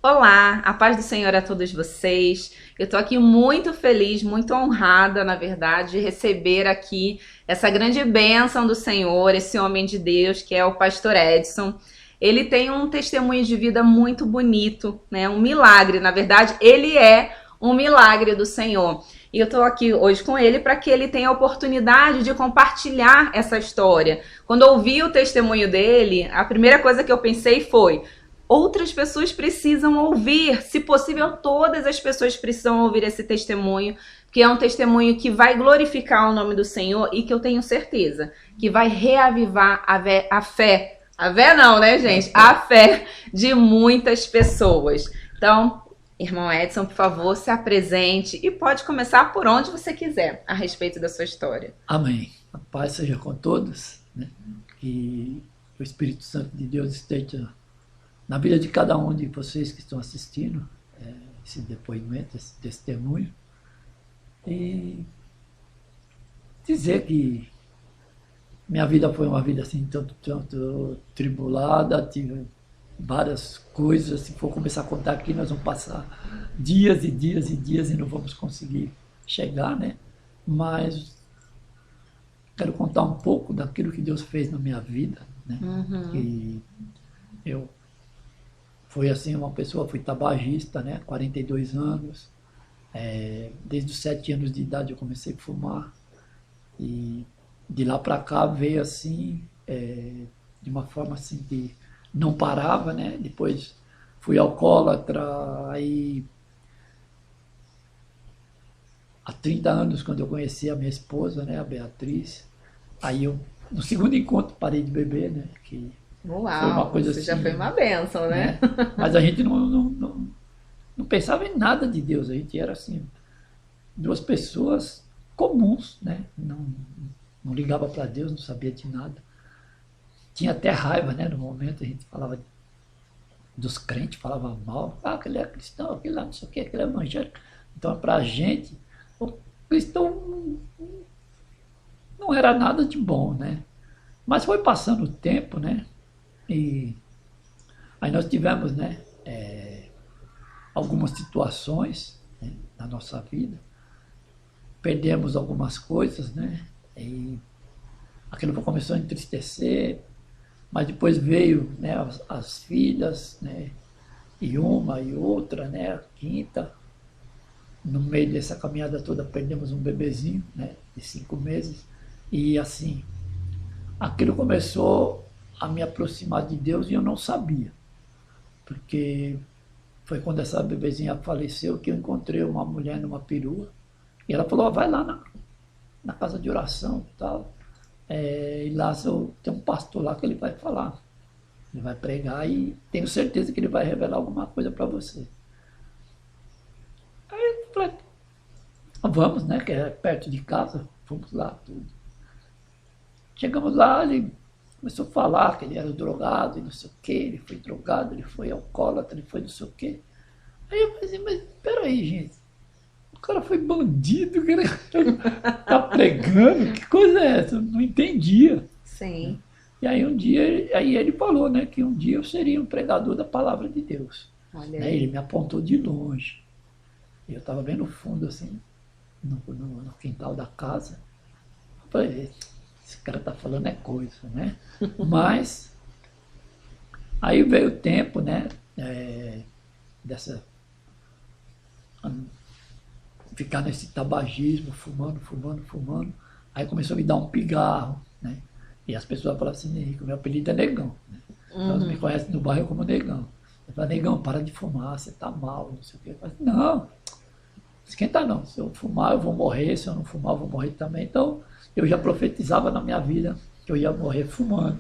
Olá, a paz do Senhor a todos vocês. Eu estou aqui muito feliz, muito honrada, na verdade, de receber aqui essa grande bênção do Senhor, esse homem de Deus que é o pastor Edson. Ele tem um testemunho de vida muito bonito, né? Um milagre, na verdade, ele é um milagre do Senhor. E eu estou aqui hoje com ele para que ele tenha a oportunidade de compartilhar essa história. Quando eu ouvi o testemunho dele, a primeira coisa que eu pensei foi: outras pessoas precisam ouvir, se possível, todas as pessoas precisam ouvir esse testemunho, que é um testemunho que vai glorificar o nome do Senhor e que eu tenho certeza que vai reavivar a fé. A fé não, né, gente? A fé de muitas pessoas. Então, irmão Edson, por favor, se apresente e pode começar por onde você quiser a respeito da sua história. Amém. A paz seja com todos, né? Que o Espírito Santo de Deus esteja na vida de cada um de vocês que estão assistindo esse depoimento, esse testemunho. E dizer que minha vida foi uma vida assim, tanto tribulada, tive várias coisas. Se for começar a contar aqui, nós vamos passar dias e dias e dias e não vamos conseguir chegar, né? Mas quero contar um pouco daquilo que Deus fez na minha vida, né? E eu fui assim uma pessoa, fui tabagista, né? 42 anos. Desde os 7 anos de idade eu comecei a fumar. E de lá para cá veio assim, de uma forma assim que não parava, né? Depois fui alcoólatra, aí há 30 anos, quando eu conheci a minha esposa, né, a Beatriz, aí eu, no segundo encontro, parei de beber, né, que foi uma Uau, coisa isso já assim, foi uma bênção, né? mas a gente não pensava em nada de Deus, a gente era assim, duas pessoas comuns, né, não ligava para Deus, não sabia de nada, tinha até raiva, né, no momento a gente falava dos crentes, falava mal, aquele é cristão, aquele lá não sei o que, aquele é evangélico, então pra gente, o cristão não era nada de bom, né? Mas foi passando o tempo, né? E aí nós tivemos, né? Algumas situações, né, na nossa vida, perdemos algumas coisas, né? E aquilo começou a entristecer, mas depois veio, né, as filhas, né? E uma e outra, né? A quinta. No meio dessa caminhada toda perdemos um bebezinho, né, de 5 meses, e assim, aquilo começou a me aproximar de Deus e eu não sabia, porque foi quando essa bebezinha faleceu que eu encontrei uma mulher numa perua, e ela falou: vai lá na casa de oração e tal, e lá tem um pastor lá que ele vai falar, ele vai pregar e tenho certeza que ele vai revelar alguma coisa para você. Aí eu falei: vamos, né, que é perto de casa, fomos lá, tudo. Chegamos lá, ele começou a falar que ele era drogado e não sei o que, ele foi drogado, ele foi alcoólatra, ele foi não sei o que. Aí eu falei assim: mas peraí, gente, o cara foi bandido, o cara tá pregando, que coisa é essa? Eu não entendia. Sim. E aí um dia, aí ele falou, né, que um dia eu seria um pregador da palavra de Deus. Olha Né, aí. ele me apontou de longe. E eu estava bem no fundo, assim, no quintal da casa. Eu falei: esse cara tá falando é coisa, né? Mas aí veio o tempo, né? Dessa ficar nesse tabagismo, fumando. Aí começou a me dar um pigarro, né? E as pessoas falavam assim: Henrique, meu apelido é Negão, né? Então eles me conhecem no bairro como Negão. Eu falei: Negão, para de fumar, você tá mal, não sei o quê. Eu falei: não, esquenta não, se eu fumar eu vou morrer, se eu não fumar eu vou morrer também. Então eu já profetizava na minha vida que eu ia morrer fumando.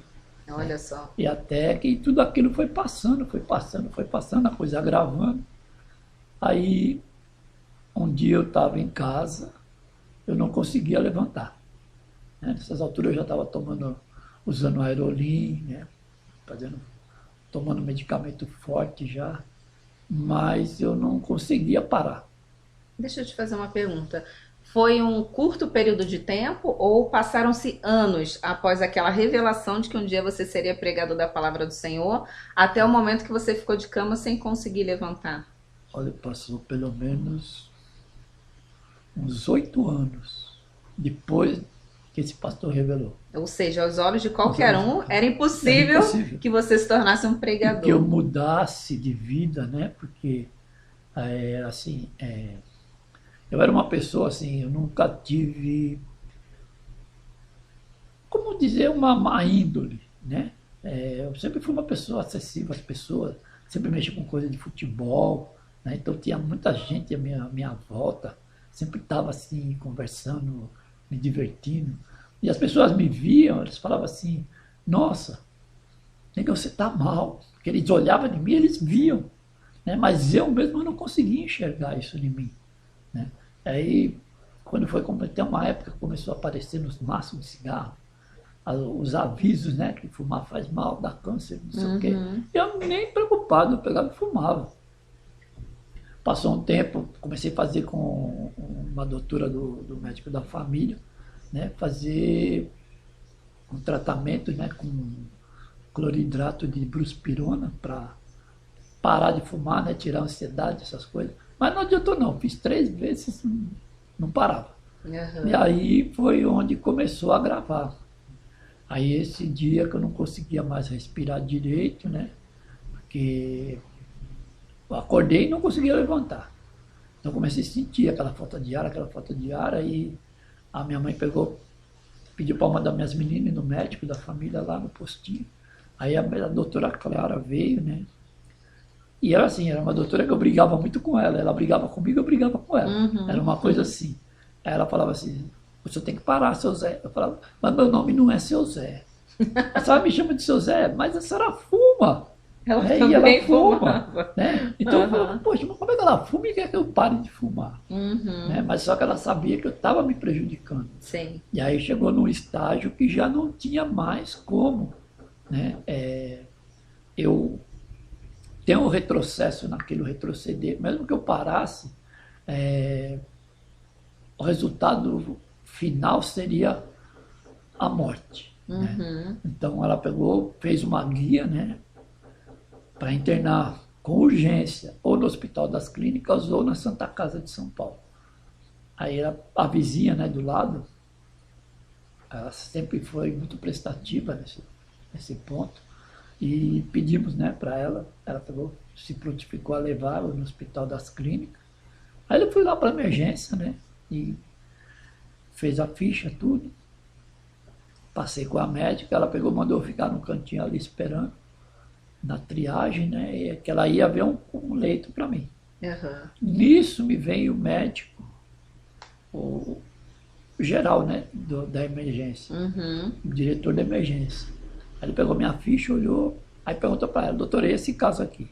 Olha só. E até que tudo aquilo foi passando, a coisa agravando. Aí um dia eu estava em casa, eu não conseguia levantar. Né? Nessas alturas eu já estava usando aerolim, né? Tomando medicamento forte já, mas eu não conseguia parar. Deixa eu te fazer uma pergunta. Foi um curto período de tempo ou passaram-se anos após aquela revelação de que um dia você seria pregador da palavra do Senhor, até o momento que você ficou de cama sem conseguir levantar? Olha, passou pelo menos uns 8 anos depois que esse pastor revelou. Ou seja, aos olhos de qualquer um, era impossível, que você se tornasse um pregador. Que eu mudasse de vida, né? Porque, assim, eu era uma pessoa, assim, eu nunca tive, como dizer, uma má índole, né? Eu sempre fui uma pessoa acessível às pessoas, sempre mexi com coisa de futebol, né? Então tinha muita gente à minha volta, sempre estava assim, conversando, me divertindo. E as pessoas me viam, eles falavam assim, nossa, nega, você está mal. Porque eles olhavam de mim, eles viam. Né? Mas eu mesmo não conseguia enxergar isso em mim. Né? Aí, quando foi, tem uma época que começou a aparecer nos maços de cigarro, os avisos, né, que fumar faz mal, dá câncer, não sei o quê. Eu nem preocupado, eu pegava e fumava. Passou um tempo, comecei a fazer com uma doutora do médico da família, né, fazer um tratamento, né, com cloridrato de bruspirona para parar de fumar, né, tirar a ansiedade, essas coisas. Mas não adiantou não, fiz 3 vezes, não parava. E aí foi onde começou a gravar. Aí esse dia que eu não conseguia mais respirar direito, né, porque eu acordei e não conseguia levantar. Então comecei a sentir aquela falta de ar, aí a minha mãe pediu para uma das minhas meninas no médico da família lá no postinho. Aí a doutora Clara veio, né? E era assim, era uma doutora que eu brigava muito com ela. Ela brigava comigo, eu brigava com ela. Era uma coisa assim. Aí ela falava assim, você tem que parar, seu Zé. Eu falava, mas meu nome não é seu Zé. A senhora me chama de seu Zé, mas a senhora fuma. Ela E ela fuma. fumava. Né? Então eu falava, poxa, mas como é que ela fuma e quer que eu pare de fumar? Né? Mas só que ela sabia que eu estava me prejudicando. Sim. E aí chegou num estágio que já não tinha mais como, né, eu ter um retrocesso naquilo, retroceder. Mesmo que eu parasse, o resultado final seria a morte. Né? Então ela pegou, fez uma guia, né, para internar com urgência, ou no Hospital das Clínicas, ou na Santa Casa de São Paulo. Aí a vizinha, né, do lado, ela sempre foi muito prestativa nesse ponto, e pedimos, né, para ela pegou, se prontificou a levar no Hospital das Clínicas. Aí eu fui lá para a emergência, né, e fez a ficha, tudo. Passei com a médica, ela pegou, mandou eu ficar no cantinho ali esperando, na triagem, né, e que ela ia ver um leito para mim. Nisso me veio o médico, o geral, né, da emergência, o diretor da emergência. Aí ele pegou minha ficha, olhou, aí perguntou para ela, doutora, e esse caso aqui?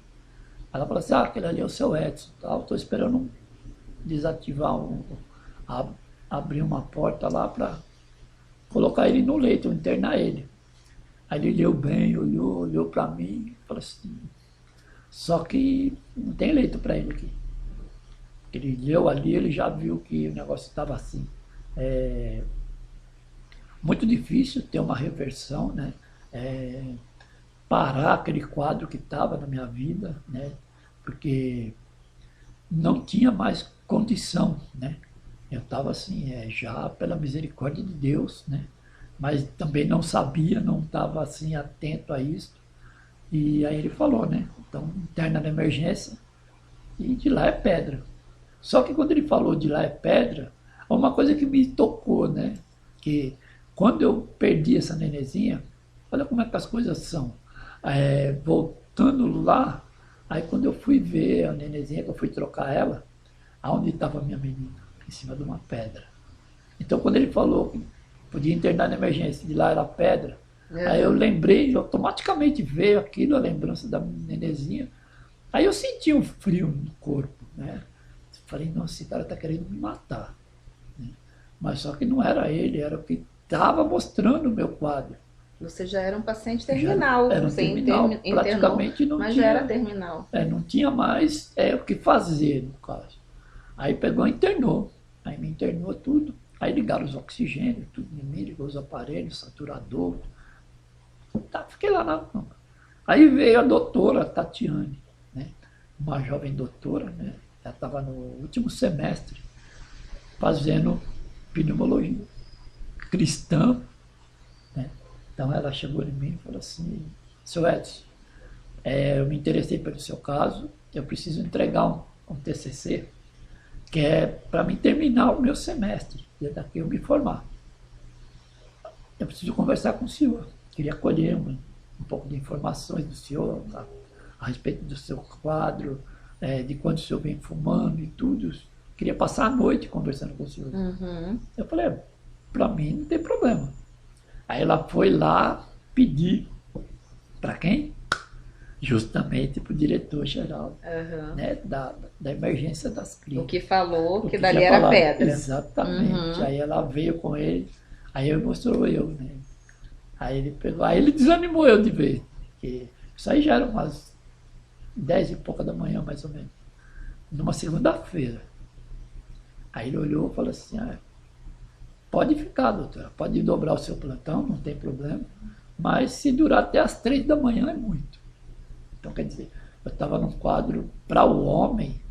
Ela falou assim, aquele ali é o seu Edson, tal, estou esperando desativar, abrir uma porta lá para colocar ele no leito, internar ele. Aí ele leu bem, olhou para mim, falou assim, só que não tem leito para ele aqui. Ele leu ali, ele já viu que o negócio estava assim. Muito difícil ter uma reversão, né? Parar aquele quadro que estava na minha vida, né? Porque não tinha mais condição, né? Eu estava assim, já pela misericórdia de Deus, né? Mas também não sabia, não estava assim atento a isso. E aí ele falou, né? Então, interna na emergência e de lá é pedra. Só que quando ele falou de lá é pedra, uma coisa que me tocou, né? Que quando eu perdi essa nenezinha, olha como é que as coisas são. Voltando lá, aí quando eu fui ver a nenezinha, que eu fui trocar ela, aonde estava a minha menina? Em cima de uma pedra. Então quando ele falou que podia internar na emergência, de lá era pedra, aí eu lembrei, automaticamente veio aquilo, a lembrança da nenezinha. Aí eu senti um frio no corpo, né? Falei, nossa, esse cara está querendo me matar. Né? Mas só que não era ele, era o que estava mostrando o meu quadro. Você já era um paciente terminal. Era um você terminal, praticamente não mas tinha. já era terminal. Não tinha mais o que fazer, no caso. Aí pegou e internou. Aí me internou tudo. Aí ligaram os oxigênios, tudo em mim, ligou os aparelhos, saturador. Tá, fiquei lá na cama. Aí veio a doutora Tatiane, né? Uma jovem doutora, né? Ela estava no último semestre fazendo pneumologia cristã, né? Então ela chegou em mim e falou assim: seu Edson, eu me interessei pelo seu caso, eu preciso entregar um TCC que é para mim terminar o meu semestre, e daqui eu me formar. Eu preciso conversar com o senhor, queria colher um pouco de informações do senhor a respeito do seu quadro, de quando o senhor vem fumando e tudo. Queria passar a noite conversando com o senhor. Uhum. Eu falei, para mim não tem problema. Aí ela foi lá pedir para quem? Justamente para o diretor-geral, né, da emergência das clínicas. O que falou O que dali era falado. pedra. Exatamente. Aí ela veio com ele, aí ele mostrou eu, né? Aí ele pegou, aí ele desanimou eu de ver. Porque isso aí já era umas 10 e pouca da manhã, mais ou menos. Numa segunda-feira. Aí ele olhou e falou assim, pode ficar, doutora, pode dobrar o seu plantão, não tem problema. Mas se durar até as 3 da manhã é muito. Então, quer dizer, eu estava num quadro para o homem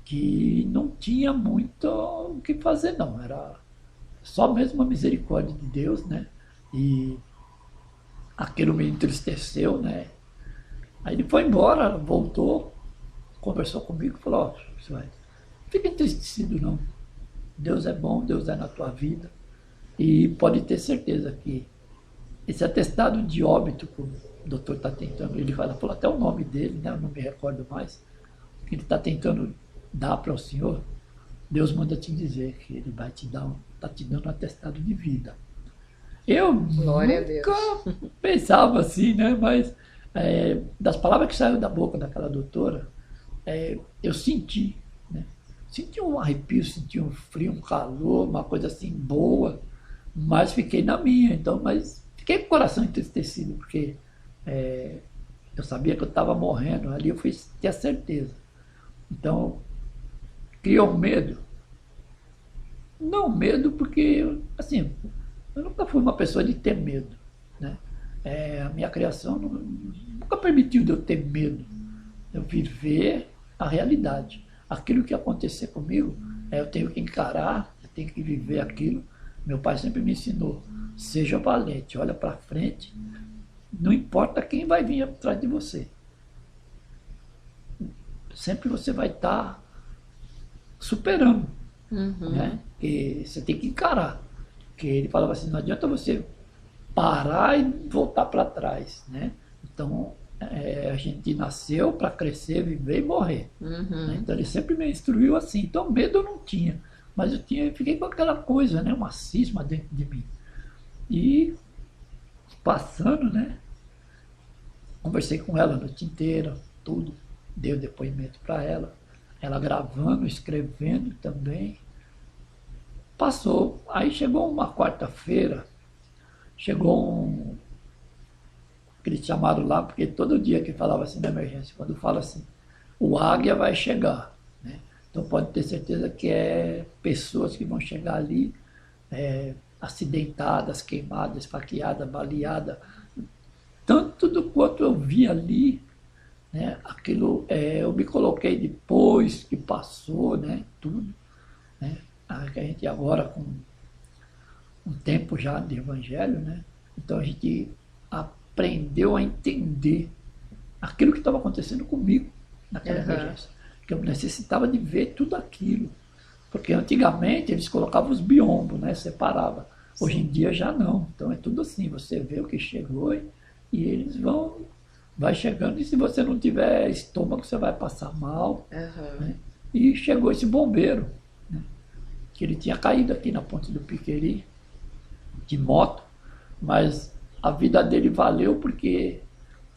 que não tinha muito o que fazer, não. Era só mesmo a misericórdia de Deus, né? E aquilo me entristeceu, né? Aí ele foi embora, voltou, conversou comigo e falou, não fica entristecido não. Deus é bom, Deus é na tua vida. E pode ter certeza que esse atestado de óbito que o doutor está tentando, ele falou até o nome dele, né? Eu não me recordo mais, que ele está tentando dar para o senhor, Deus manda te dizer que ele vai te dar, está te dando um atestado de vida. Eu Glória nunca pensava assim, né? Mas das palavras que saíram da boca daquela doutora, eu senti, né? Senti um arrepio, senti um frio, um calor, uma coisa assim boa, mas fiquei na minha, então, mas fiquei com o coração entristecido, porque eu sabia que eu estava morrendo, ali eu fui ter a certeza. Então, criou um medo. Não medo porque, assim, eu nunca fui uma pessoa de ter medo, né? A minha criação nunca permitiu de eu ter medo. Eu viver a realidade. Aquilo que acontecer comigo, eu tenho que encarar, eu tenho que viver aquilo. Meu pai sempre me ensinou, seja valente, olha para frente, não importa quem vai vir atrás de você. Sempre você vai estar superando, né? E você tem que encarar. Porque ele falava assim, não adianta você parar e voltar para trás, né? Então, a gente nasceu para crescer, viver e morrer. Né? Então ele sempre me instruiu assim. Então medo eu não tinha, mas eu fiquei com aquela coisa, né? Uma cisma dentro de mim. E passando, né? Conversei com ela a noite inteira, tudo, dei o depoimento para ela, ela gravando, escrevendo também. Passou, aí chegou uma quarta-feira, chegou que eles chamaram lá, porque todo dia que falava assim na emergência, quando fala assim, o Águia vai chegar, né? Então pode ter certeza que pessoas que vão chegar ali, acidentadas, queimadas, esfaqueadas, baleadas, tanto do quanto eu vi ali, né? Aquilo, eu me coloquei depois que passou, né? Tudo, né? A gente agora com um tempo já de evangelho, né? Então a gente aprendeu a entender aquilo que estava acontecendo comigo naquela emergência. Que eu necessitava de ver tudo aquilo. Porque antigamente eles colocavam os biombos, né? Separava. Sim. Hoje em dia já não. Então é tudo assim, você vê o que chegou e eles vai chegando. E se você não tiver estômago, você vai passar mal. Né? E chegou esse bombeiro, né? Que ele tinha caído aqui na ponte do Piqueri, de moto, mas a vida dele valeu porque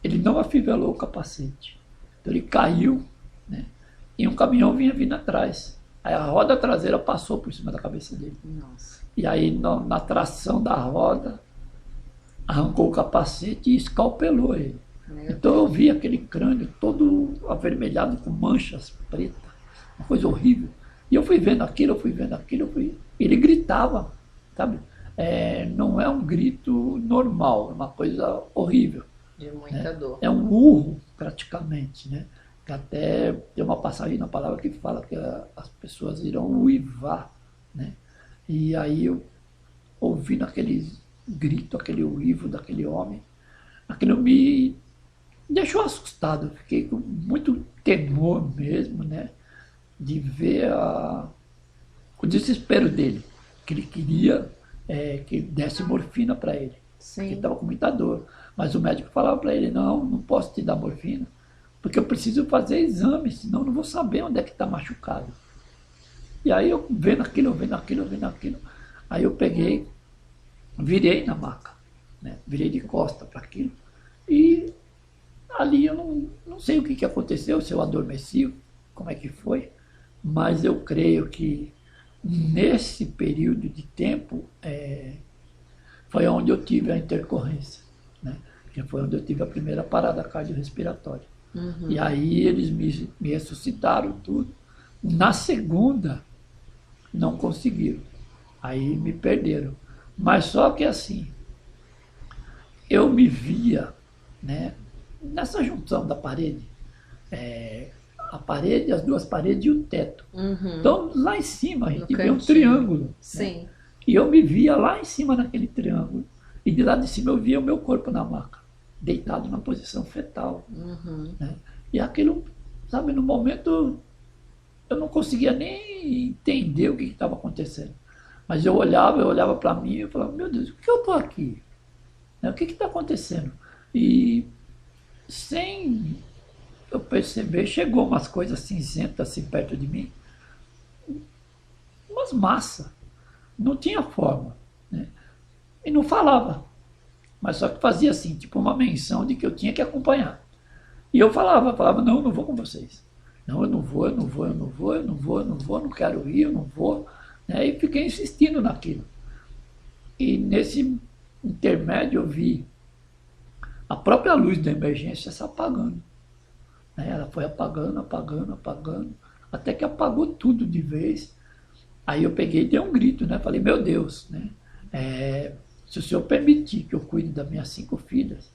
ele não afivelou o capacete. Então ele caiu, né? E um caminhão vinha vindo atrás. Aí a roda traseira passou por cima da cabeça dele. Nossa. E aí na tração da roda, arrancou o capacete e escalpelou ele. Então eu vi aquele crânio todo avermelhado com manchas pretas, uma coisa horrível. E eu fui vendo aquilo, ele gritava, sabe? Não é um grito normal, é uma coisa horrível. De muita dor. É um urro, praticamente, né? Que até tem uma passagem na palavra que fala que as pessoas irão uivar, né? E aí eu, ouvindo aquele grito, aquele uivo daquele homem, aquilo me deixou assustado. Eu fiquei com muito temor mesmo, né? De ver o desespero dele, que ele queria que desse morfina para ele, Sim. porque ele estava com muita dor. Mas o médico falava para ele, não posso te dar morfina, porque eu preciso fazer exame, senão eu não vou saber onde é que está machucado. E aí eu vendo aquilo, aí eu peguei, virei na maca, né? Virei de costa para aquilo, e ali eu não sei o que aconteceu, se eu adormeci, como é que foi, mas eu creio que nesse período de tempo foi onde eu tive a intercorrência, né? Que foi onde eu tive a primeira parada cardiorrespiratória. E aí eles me ressuscitaram tudo. Na segunda, não conseguiram. Aí me perderam. Mas só que assim, eu me via, né, nessa junção da parede, a parede, as duas paredes e o teto. Então, lá em cima, a gente vê um triângulo. Sim. Né? E eu me via lá em cima naquele triângulo. E de lá de cima eu via o meu corpo na maca, deitado na posição fetal. Né? E aquilo, sabe, no momento eu não conseguia nem entender o que estava acontecendo. Mas eu olhava para mim e falava, meu Deus, por que eu estou aqui? Né? O que está acontecendo? E sem eu perceber, chegou umas coisas cinzentas assim perto de mim, umas massas, não tinha forma, né? E não falava, mas só que fazia assim, tipo uma menção de que eu tinha que acompanhar. E eu falava, não, eu não vou com vocês. Não, eu não vou, não quero ir, eu não vou. Né? E fiquei insistindo naquilo. E nesse intermédio eu vi a própria luz da emergência se apagando. Ela foi apagando, até que apagou tudo de vez. Aí eu peguei e dei um grito, né? Falei, meu Deus, né? Se o Senhor permitir que eu cuide das minhas 5 filhas,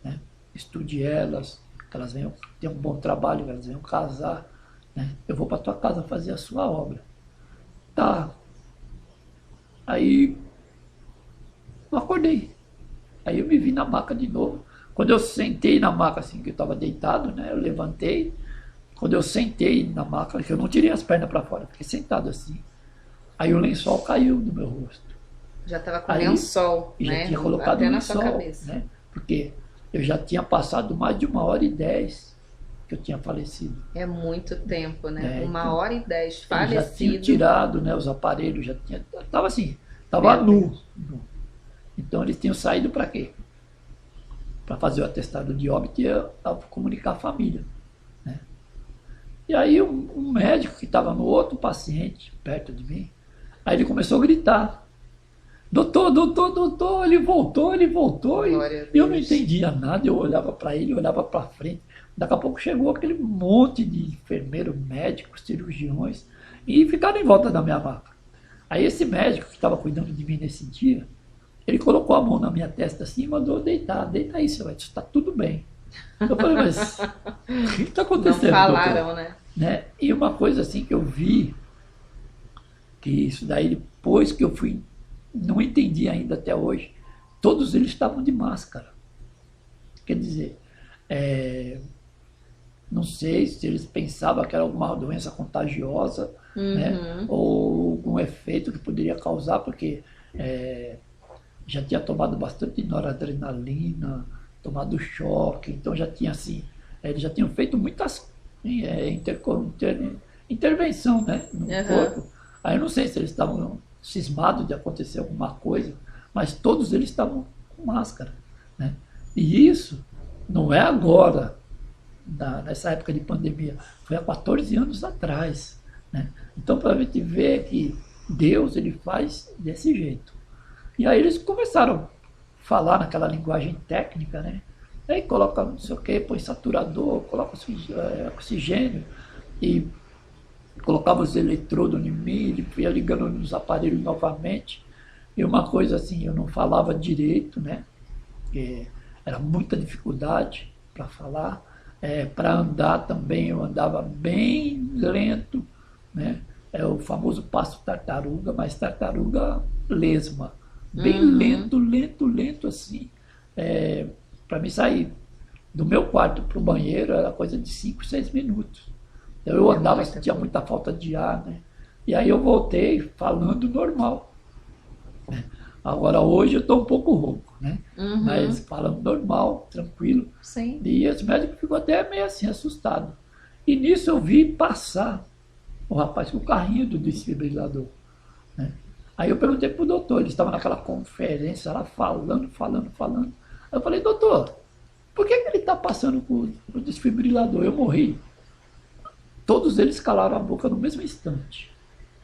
né? Estude elas, que elas venham ter um bom trabalho, que elas venham casar, né? Eu vou para a tua casa fazer a sua obra. Tá. Aí eu acordei. Aí eu me vi na maca de novo. Quando eu sentei na maca, assim, que eu estava deitado, né? Eu levantei. Quando eu sentei na maca, que eu não tirei as pernas para fora, fiquei sentado assim. Aí o lençol caiu do meu rosto. Já estava com lençol, né? Já tinha colocado até o na sua lençol, cabeça. Né? Porque eu já tinha passado mais de 1h10 que eu tinha falecido. É muito tempo, né? 1h10 então, falecido. Já tinha tirado, né, os aparelhos, já tinha. Estava assim, estava nu. Então eles tinham saído para quê? Para fazer o atestado de óbito e comunicar a família. Né? E aí um médico que estava no outro paciente, perto de mim, aí ele começou a gritar. Doutor, ele voltou. E eu não entendia nada, eu olhava para ele, olhava para frente. Daqui a pouco chegou aquele monte de enfermeiros, médicos, cirurgiões, e ficaram em volta da minha maca. Aí esse médico que estava cuidando de mim nesse dia, ele colocou a mão na minha testa assim e mandou deitar. Deita aí, seu Edson, está tudo bem. Eu falei, mas o que está acontecendo? Não falaram, né? E uma coisa assim que eu vi, que isso daí depois que eu fui, não entendi ainda até hoje, todos eles estavam de máscara. Quer dizer, não sei se eles pensavam que era alguma doença contagiosa, né? Ou algum efeito que poderia causar, porque já tinha tomado bastante noradrenalina, tomado choque, então já tinha assim, eles já tinham feito muitas intervenção, né, no corpo. Aí eu não sei se eles estavam cismados de acontecer alguma coisa, mas todos eles estavam com máscara, né? E isso não é agora, nessa época de pandemia, foi há 14 anos atrás, né? Então, para a gente ver que Deus, ele faz desse jeito. E aí eles começaram a falar naquela linguagem técnica, né? Aí coloca não sei o que, põe saturador, coloca oxigênio. E colocava os eletrodos em mim, ele ia ligando nos aparelhos novamente. E uma coisa assim, eu não falava direito, né? Porque era muita dificuldade para falar. Para andar também, eu andava bem lento, né? É o famoso passo tartaruga, mas tartaruga lesma. Bem lento, lento, lento assim. Para mim sair do meu quarto para o banheiro era coisa de 5, 6 minutos. Eu andava, sentia muita falta de ar, né? E aí eu voltei falando normal. Agora hoje eu estou um pouco rouco, né? Mas falando normal, tranquilo. Sim. E os médicos ficou até meio assim, assustado. E nisso eu vi passar o rapaz com o carrinho do desfibrilador, né? Aí eu perguntei pro doutor, ele estava naquela conferência lá falando. Aí eu falei, doutor, por que ele está passando com o desfibrilador? Eu morri. Todos eles calaram a boca no mesmo instante.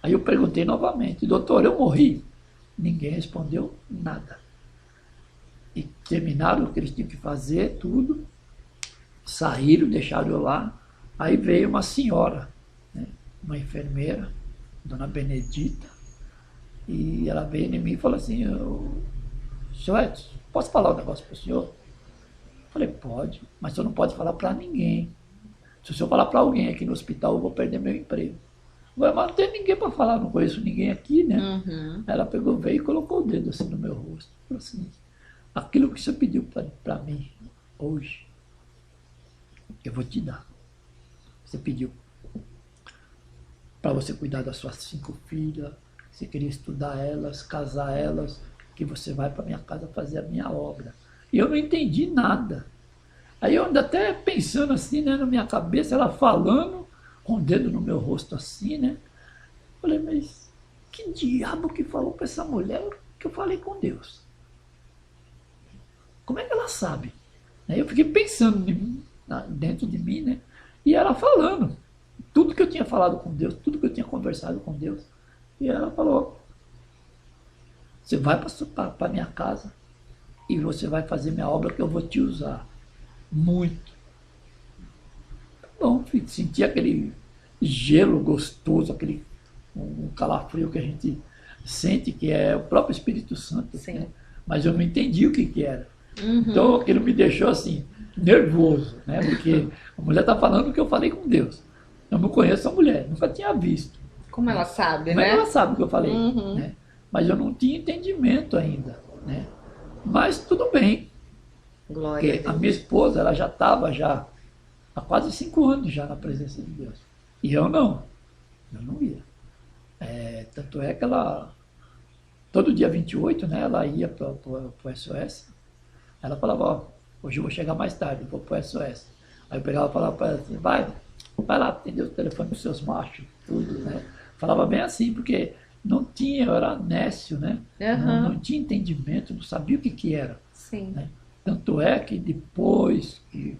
Aí eu perguntei novamente, doutor, eu morri? Ninguém respondeu nada. E terminaram o que eles tinham que fazer, tudo. Saíram, deixaram eu lá. Aí veio uma senhora, né, uma enfermeira, dona Benedita, e ela veio em mim e falou assim, senhor Edson, posso falar um negócio para o senhor? Eu falei, pode, mas o senhor não pode falar para ninguém. Se o senhor falar para alguém aqui no hospital, eu vou perder meu emprego. Mas não tem ninguém para falar, não conheço ninguém aqui, né? Ela pegou, veio e colocou o dedo assim no meu rosto. Falou assim, aquilo que você pediu para mim hoje, eu vou te dar. Você pediu para você cuidar das suas 5 filhas, você queria estudar elas, casar elas, que você vai para minha casa fazer a minha obra. E eu não entendi nada. Aí eu ando até pensando assim, né, na minha cabeça, ela falando, com o dedo no meu rosto assim, né? Falei, mas que diabo que falou para essa mulher que eu falei com Deus? Como é que ela sabe? Aí eu fiquei pensando dentro de mim, né? E ela falando tudo que eu tinha falado com Deus, tudo que eu tinha conversado com Deus. E ela falou, você vai para minha casa e você vai fazer minha obra que eu vou te usar. Muito. Bom, senti aquele gelo gostoso, aquele um calafrio que a gente sente, que é o próprio Espírito Santo. Sim. Né? Mas eu não entendi o que era. Então aquilo me deixou assim, nervoso, né? Porque a mulher está falando que eu falei com Deus. Eu não conheço a mulher, nunca tinha visto. Como ela sabe, Como né? ela sabe o que eu falei, né? Mas eu não tinha entendimento ainda, né? Mas tudo bem. Glória Porque a minha esposa, ela já estava há quase 5 anos já na presença de Deus. E eu não ia. Tanto é que ela, todo dia 28, né, ela ia para o SOS. Ela falava, ó, hoje eu vou chegar mais tarde, vou para o SOS. Aí eu pegava e falava para ela assim, vai lá atender o telefone dos seus machos, tudo, né? Falava bem assim, porque não tinha, eu era nécio, né? Não tinha entendimento, não sabia o que era. Sim. Né? Tanto é que depois que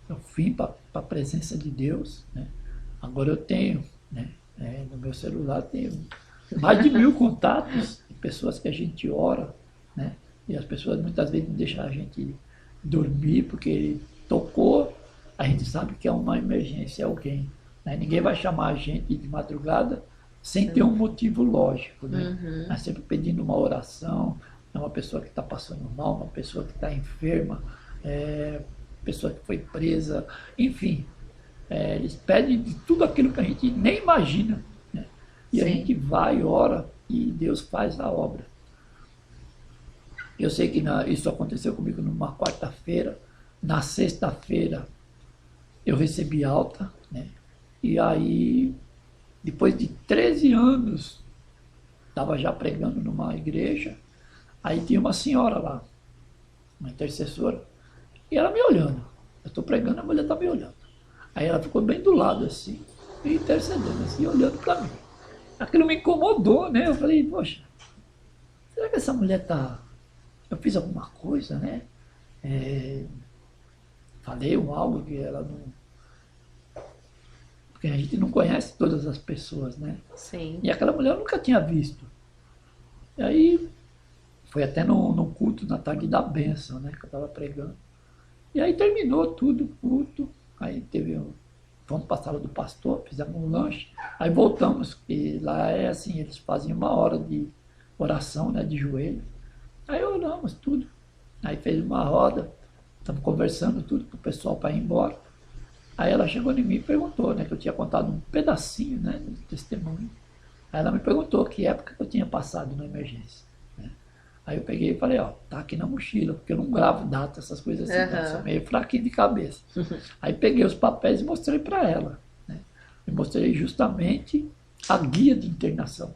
eu vim para a presença de Deus, né? Agora eu tenho, né? No meu celular tenho mais de 1000 contatos de pessoas que a gente ora, né? E as pessoas muitas vezes não deixam a gente dormir porque tocou, a gente sabe que é uma emergência, é alguém. Né? Ninguém vai chamar a gente de madrugada sem ter um motivo lógico, né? Mas sempre pedindo uma oração, é uma pessoa que está passando mal, uma pessoa que está enferma, pessoa que foi presa, enfim. Eles pedem de tudo aquilo que a gente nem imagina. Né? E a gente vai, ora, e Deus faz a obra. Eu sei que isso aconteceu comigo numa quarta-feira. Na sexta-feira eu recebi alta, né? E aí, depois de 13 anos, estava já pregando numa igreja, aí tinha uma senhora lá, uma intercessora, e ela me olhando. Eu estou pregando, a mulher está me olhando. Aí ela ficou bem do lado, assim, me intercedendo, assim, olhando para mim. Aquilo me incomodou, né? Eu falei, poxa, será que essa mulher está... Eu fiz alguma coisa, né? Falei algo que ela não... Porque a gente não conhece todas as pessoas, né? Sim. E aquela mulher eu nunca tinha visto. E aí, foi até no culto, na tarde da bênção, né? Que eu estava pregando. E aí terminou tudo, culto. Aí teve fomos para a sala do pastor, fizemos um lanche, aí voltamos, e lá é assim, eles fazem 1 hora de oração, né, de joelho. Aí oramos tudo. Aí fez uma roda, estamos conversando tudo para o pessoal para ir embora. Aí ela chegou em mim e perguntou, né, que eu tinha contado um pedacinho, né, do testemunho. Aí ela me perguntou que época que eu tinha passado na emergência. Né? Aí eu peguei e falei, ó, tá aqui na mochila, porque eu não gravo data, essas coisas assim, né? Sou meio fraquinho de cabeça. Aí peguei os papéis e mostrei para ela. Né? E mostrei justamente a guia de internação.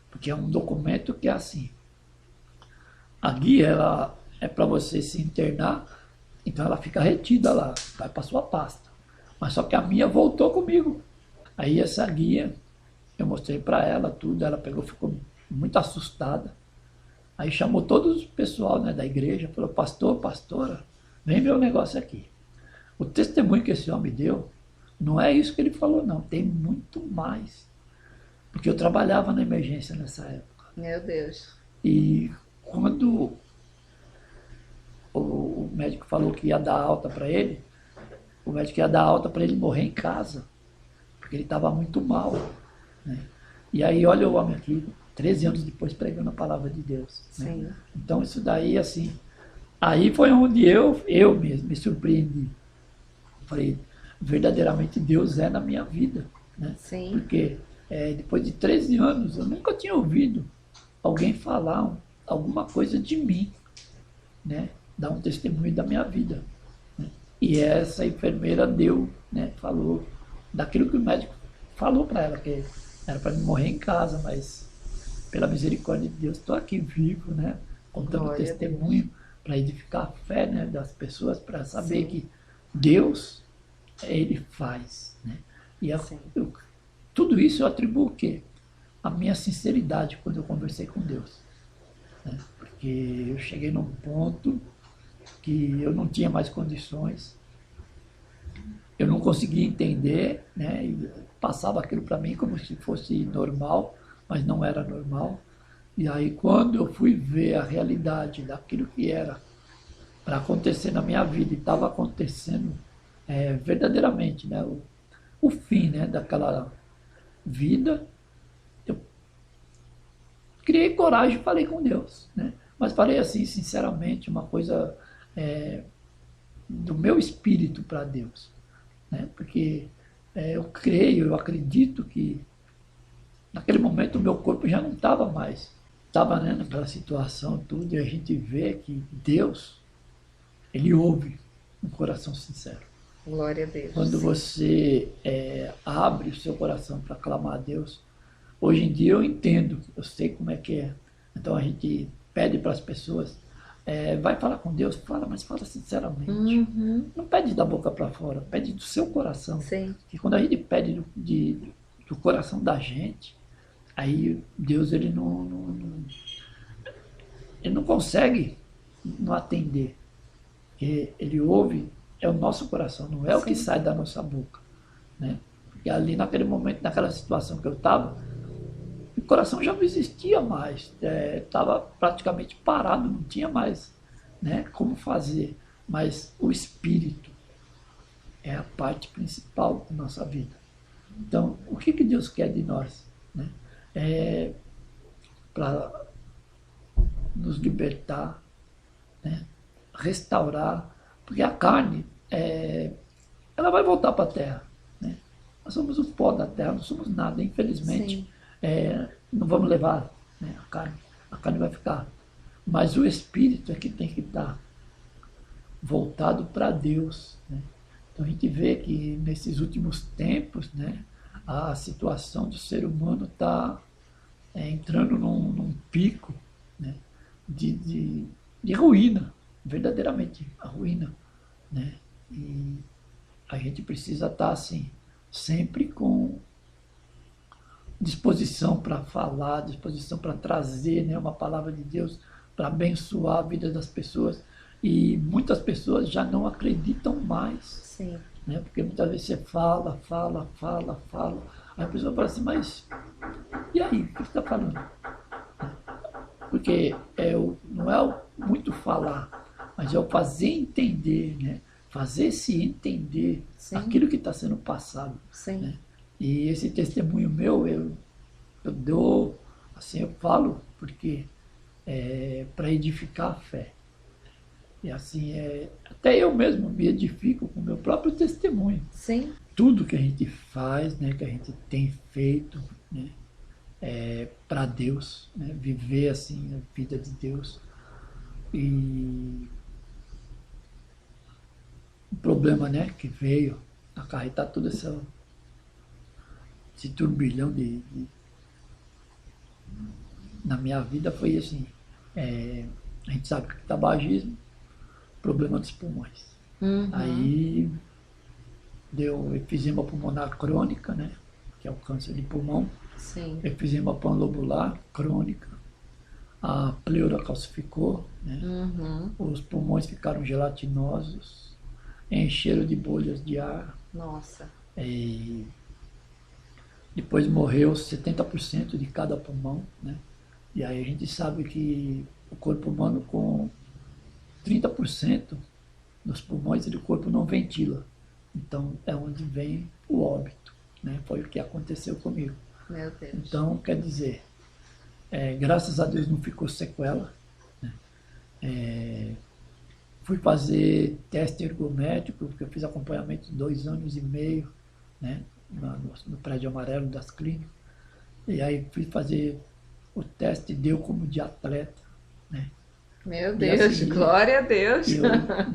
Porque é um documento que é assim. A guia, ela é para você se internar, então ela fica retida lá, vai para sua pasta. Mas só que a minha voltou comigo. Aí essa guia, eu mostrei para ela tudo, ela pegou, ficou muito assustada. Aí chamou todo o pessoal, né, da igreja, falou, pastor, pastora, vem ver o negócio aqui. O testemunho que esse homem deu, não é isso que ele falou, não, tem muito mais. Porque eu trabalhava na emergência nessa época. Meu Deus. E quando o médico falou que ia dar alta para ele, o médico ia dar alta para ele morrer em casa, porque ele estava muito mal. Né? E aí, olha o homem aqui, 13 anos depois, pregando a palavra de Deus. Sim. Né? Então, isso daí, assim, aí foi onde eu mesmo me surpreendi. Falei, verdadeiramente Deus é na minha vida. Né? Sim. Porque depois de 13 anos, eu nunca tinha ouvido alguém falar alguma coisa de mim, né? Dar um testemunho da minha vida. Né? E essa enfermeira deu, né? Falou daquilo que o médico falou para ela, que era para me morrer em casa, mas pela misericórdia de Deus estou aqui vivo, né? Contando Glória testemunho para edificar a fé, né, das pessoas, para saber Sim. que Deus, Ele faz. Né? E tudo isso eu atribuo o quê? A minha sinceridade quando eu conversei com Deus. Né? Porque eu cheguei num ponto que eu não tinha mais condições, eu não conseguia entender, né? E passava aquilo para mim como se fosse normal, mas não era normal. E aí quando eu fui ver a realidade daquilo que era para acontecer na minha vida, e estava acontecendo verdadeiramente, né? O fim, né, daquela vida, eu criei coragem e falei com Deus. Né? Mas falei assim, sinceramente, uma coisa do meu espírito para Deus. Né? Porque eu creio, eu acredito que naquele momento o meu corpo já não estava mais. Estava, né, naquela situação, tudo, e a gente vê que Deus, Ele ouve um coração sincero. Glória a Deus. Quando você abre o seu coração para clamar a Deus, hoje em dia eu entendo, eu sei como é que é. Então a gente pede para as pessoas, vai falar com Deus, fala, mas fala sinceramente. Uhum. Não pede da boca para fora, pede do seu coração. Sim. E quando a gente pede do coração da gente, aí Deus ele não consegue não atender. Ele ouve, é o nosso coração, não é o que sai da nossa boca. Né? E ali naquele momento, naquela situação que eu estava, o coração já não existia mais, estava praticamente parado, não tinha mais, né, como fazer. Mas o espírito é a parte principal da nossa vida. Então, o que Deus quer de nós? Né? Para nos libertar, né? Restaurar, porque a carne, ela vai voltar para a terra. Né? Nós somos o pó da terra, não somos nada, infelizmente. Não vamos levar, né, a carne vai ficar. Mas o espírito é que tem que estar voltado para Deus. Né? Então a gente vê que nesses últimos tempos, né, a situação do ser humano está entrando num pico, né, de ruína, verdadeiramente a ruína. Né? E a gente precisa estar assim, sempre com disposição para falar, disposição para trazer, né, uma palavra de Deus para abençoar a vida das pessoas. E muitas pessoas já não acreditam mais. Sim. Né? Porque muitas vezes você fala, aí a pessoa fala assim, mas e aí, o que você está falando? Porque não é muito falar, mas é o fazer entender, né? fazer-se entender Sim. aquilo que está sendo passado. Sim. Né? E esse testemunho meu, eu dou, assim, eu falo, porque é para edificar a fé. E assim, até eu mesmo me edifico com o meu próprio testemunho. Sim. Tudo que a gente faz, né, que a gente tem feito, né, para Deus, né, viver assim a vida de Deus. E o problema, né, que veio acarretar todo esse turbilhão na minha vida foi assim, a gente sabe que tabagismo, problema dos pulmões. Uhum. Aí deu efizema pulmonar crônica, né, que é o câncer de pulmão. Sim. Efizema panlobular crônica, a pleura calcificou, né? Uhum. Os pulmões ficaram gelatinosos, encheram de bolhas de ar. Nossa. E depois morreu 70% de cada pulmão, né? E aí a gente sabe que o corpo humano com 30% dos pulmões o corpo não ventila. Então é onde vem o óbito, né? Foi o que aconteceu comigo. Meu Deus. Então, quer dizer, graças a Deus não ficou sequela. Né? Fui fazer teste ergométrico, porque eu fiz acompanhamento de 2 anos e meio, né? No prédio amarelo das clínicas. E aí fui fazer o teste, deu como de atleta. Né? Meu Deus, assim, glória a Deus.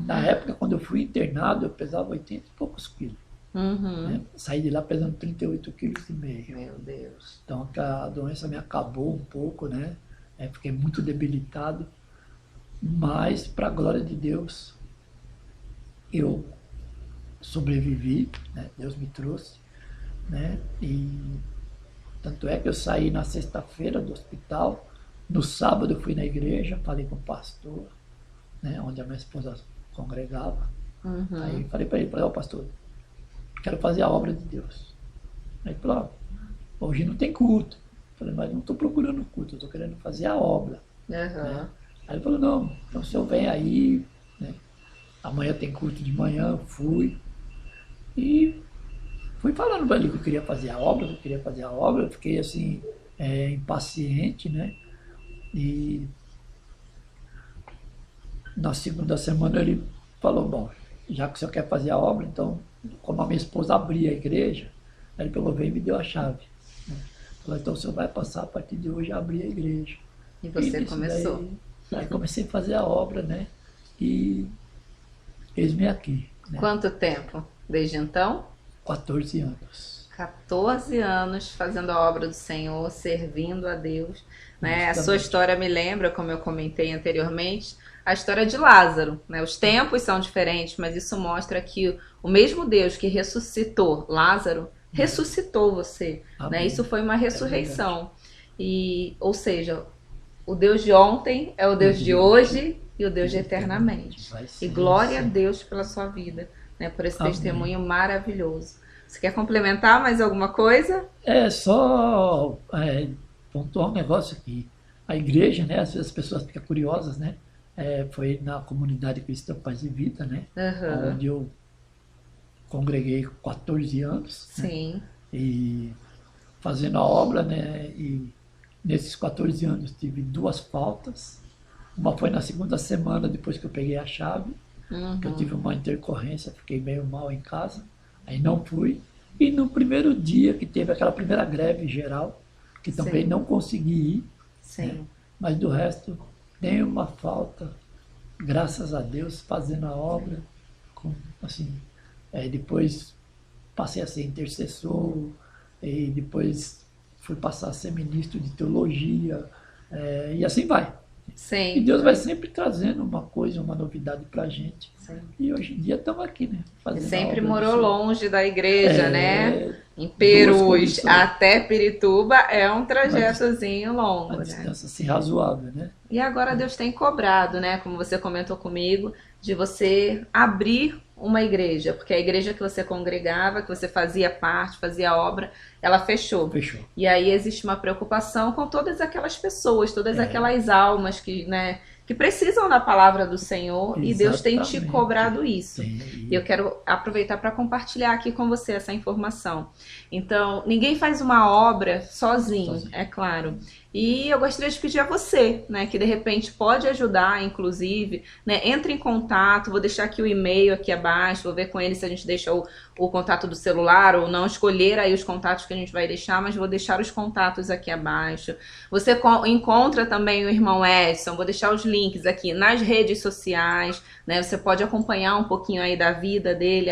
Na época, quando eu fui internado, eu pesava 80 e poucos quilos. Uhum. Né? Saí de lá pesando 38,5 kg. Meu Deus. Então a doença me acabou um pouco, né? Fiquei muito debilitado, mas para a glória de Deus eu sobrevivi, né? Deus me trouxe, né? E tanto é que eu saí na sexta-feira do hospital, no sábado eu fui na igreja, falei com o pastor, né? Onde a minha esposa congregava. Uhum. Aí falei para ele, ó pastor, quero fazer a obra de Deus. Aí ele falou, hoje não tem culto. Eu falei, mas não estou procurando culto, eu estou querendo fazer a obra. Uhum. Né? Aí ele falou, não, então o senhor vem aí, né? Amanhã tem culto de manhã, eu fui. E fui falando para ele que eu queria fazer a obra, eu fiquei assim, impaciente, né? E na segunda semana ele falou, bom, já que o senhor quer fazer a obra, então, como a minha esposa abria a igreja, ele pegou, veio e me deu a chave. Né? Falou, então o senhor vai passar a partir de hoje a abrir a igreja. E você começou? Aí comecei a fazer a obra, né? E eis-me aqui. Né? Quanto tempo desde então? 14 anos. 14 anos fazendo a obra do Senhor, servindo a Deus. Né? A sua Justamente. história me lembra, como eu comentei anteriormente, a história de Lázaro. Né? Os tempos são diferentes, mas isso mostra que o mesmo Deus que ressuscitou Lázaro, ressuscitou você. Né? Isso foi uma ressurreição. Ou seja, o Deus de ontem é o Deus de hoje e o Deus de eternamente. E glória a Deus pela sua vida, né? Por esse testemunho maravilhoso. Você quer complementar mais alguma coisa? Só pontuar um negócio aqui. A igreja, né? Às vezes as pessoas ficam curiosas, né? Foi na comunidade cristã Paz e Vida, né? Uhum. Onde eu congreguei 14 anos. Sim. Né? E fazendo a obra, né? E nesses 14 anos tive 2 faltas. Uma foi na segunda semana, depois que eu peguei a chave. Uhum. Que eu tive uma intercorrência, fiquei meio mal em casa. Aí não fui. E no primeiro dia que teve aquela primeira greve geral, que também não consegui ir. Sim. Né? Mas do resto, nem uma falta. Graças a Deus, fazendo a obra. Assim, depois passei a ser intercessor. E depois fui passar a ser ministro de teologia. E assim vai. Sim. E Deus vai sempre trazendo uma coisa, uma novidade pra gente. Sim. E hoje em dia estamos aqui, né? Você sempre morou longe da igreja, né? Em 2 Perus condições. até Pirituba é um trajetozinho longo, Uma né? distância assim, razoável, né? E agora Deus tem cobrado, né? Como você comentou comigo, de você abrir uma igreja, porque a igreja que você congregava, que você fazia parte, fazia obra, ela fechou. Fechou. E aí existe uma preocupação com todas aquelas pessoas, todas aquelas almas que, né, que precisam da palavra do Senhor. Exatamente. E Deus tem te cobrado isso. Tem. E eu quero aproveitar para compartilhar aqui com você essa informação. Então, ninguém faz uma obra sozinho, é claro. E eu gostaria de pedir a você, né, que de repente pode ajudar, inclusive, né, entre em contato, vou deixar aqui o e-mail aqui abaixo, vou ver com ele se a gente deixa o contato do celular ou não, escolher aí os contatos que a gente vai deixar, mas vou deixar os contatos aqui abaixo. Você encontra também o irmão Edson, vou deixar os links aqui nas redes sociais, né, você pode acompanhar um pouquinho aí da vida dele,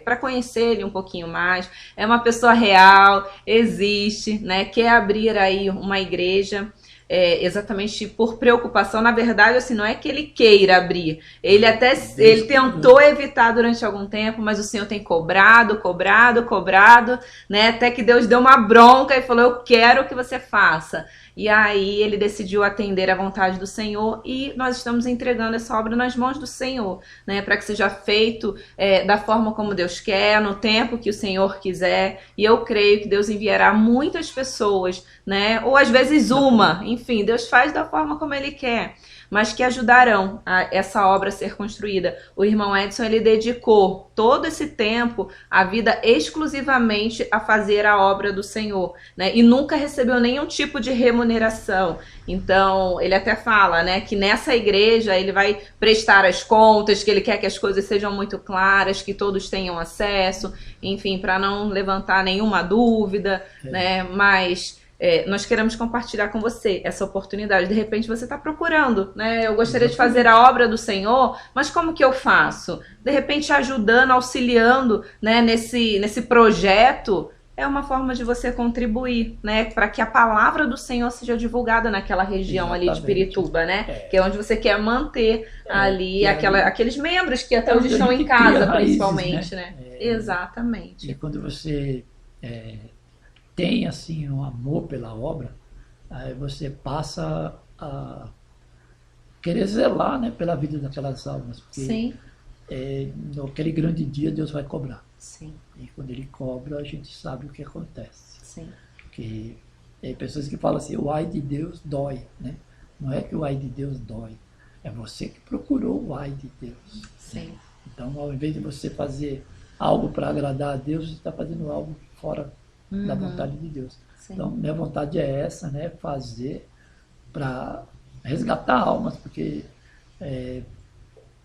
para conhecer ele um pouquinho mais. É uma pessoa real, existe, né, quer abrir aí uma igreja, exatamente por preocupação. Na verdade, assim, não é que ele queira abrir, ele tentou evitar durante algum tempo, mas o Senhor tem cobrado, né, até que Deus deu uma bronca e falou: eu quero que você faça. E aí ele decidiu atender à vontade do Senhor, e nós estamos entregando essa obra nas mãos do Senhor, né, para que seja feito da forma como Deus quer, no tempo que o Senhor quiser. E eu creio que Deus enviará muitas pessoas, né, ou às vezes uma, enfim, Deus faz da forma como Ele quer, mas que ajudarão a essa obra a ser construída. O irmão Edson, ele dedicou todo esse tempo, a vida exclusivamente a fazer a obra do Senhor, né? E nunca recebeu nenhum tipo de remuneração. Então, ele até fala, né, que nessa igreja ele vai prestar as contas, que ele quer que as coisas sejam muito claras, que todos tenham acesso, enfim, para não levantar nenhuma dúvida, né? Mas nós queremos compartilhar com você essa oportunidade. De repente você está procurando, né? Eu gostaria de fazer a obra do Senhor, mas como que eu faço? De repente ajudando, auxiliando, né, nesse projeto, é uma forma de você contribuir, né, para que a palavra do Senhor seja divulgada naquela região ali de Pirituba, né? Que é onde você quer manter ali aqueles membros que até hoje estão em casa, principalmente, né? Exatamente. E quando você tem assim um amor pela obra, aí você passa a querer zelar, né, pela vida daquelas almas, porque Sim. Naquele grande dia Deus vai cobrar. Sim. E quando Ele cobra, a gente sabe o que acontece. Sim. Porque tem pessoas que falam assim: o ai de Deus dói, né? Não é que o ai de Deus dói, é você que procurou o ai de Deus. Sim. Né? Então, ao invés de você fazer algo para agradar a Deus, você está fazendo algo fora da vontade de Deus. Sim. Então, minha vontade é essa, né? Fazer para resgatar almas, porque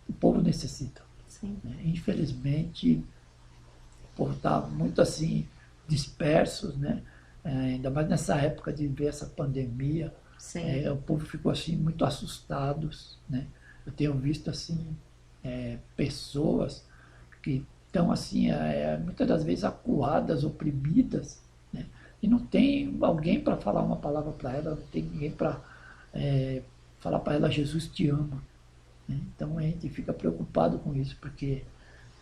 o povo necessita. Sim. Né? Infelizmente, o povo está muito assim, dispersos, né? Ainda mais nessa época de ver essa pandemia. O povo ficou assim, muito assustados, né? Eu tenho visto assim, pessoas que estão assim, muitas das vezes acuadas, oprimidas, né? E não tem alguém para falar uma palavra para ela, não tem ninguém para falar para ela: Jesus te ama, né? Então a gente fica preocupado com isso, porque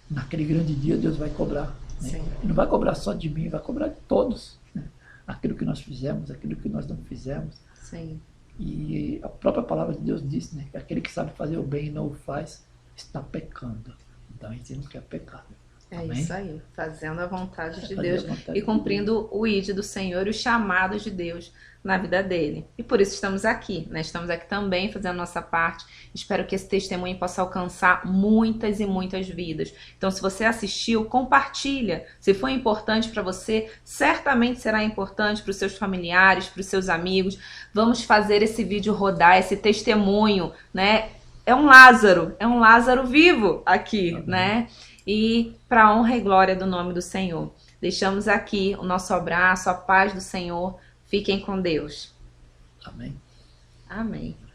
naquele grande dia Deus vai cobrar, né? E não vai cobrar só de mim, vai cobrar de todos, né? Aquilo que nós fizemos, aquilo que nós não fizemos. Sim. E a própria palavra de Deus diz, né, que aquele que sabe fazer o bem e não o faz está pecando. Então a gente não quer pecar. Amém? Isso aí, fazendo a vontade de Deus e cumprindo o ID do Senhor e os chamados de Deus na vida dele. E por isso estamos aqui, né? Estamos aqui também fazendo a nossa parte. Espero que esse testemunho possa alcançar muitas e muitas vidas. Então, se você assistiu, compartilha. Se foi importante para você, certamente será importante para os seus familiares, para os seus amigos. Vamos fazer esse vídeo rodar, esse testemunho, né? É um Lázaro vivo aqui, né? E para a honra e glória do nome do Senhor. Deixamos aqui o nosso abraço, a paz do Senhor. Fiquem com Deus. Amém. Amém.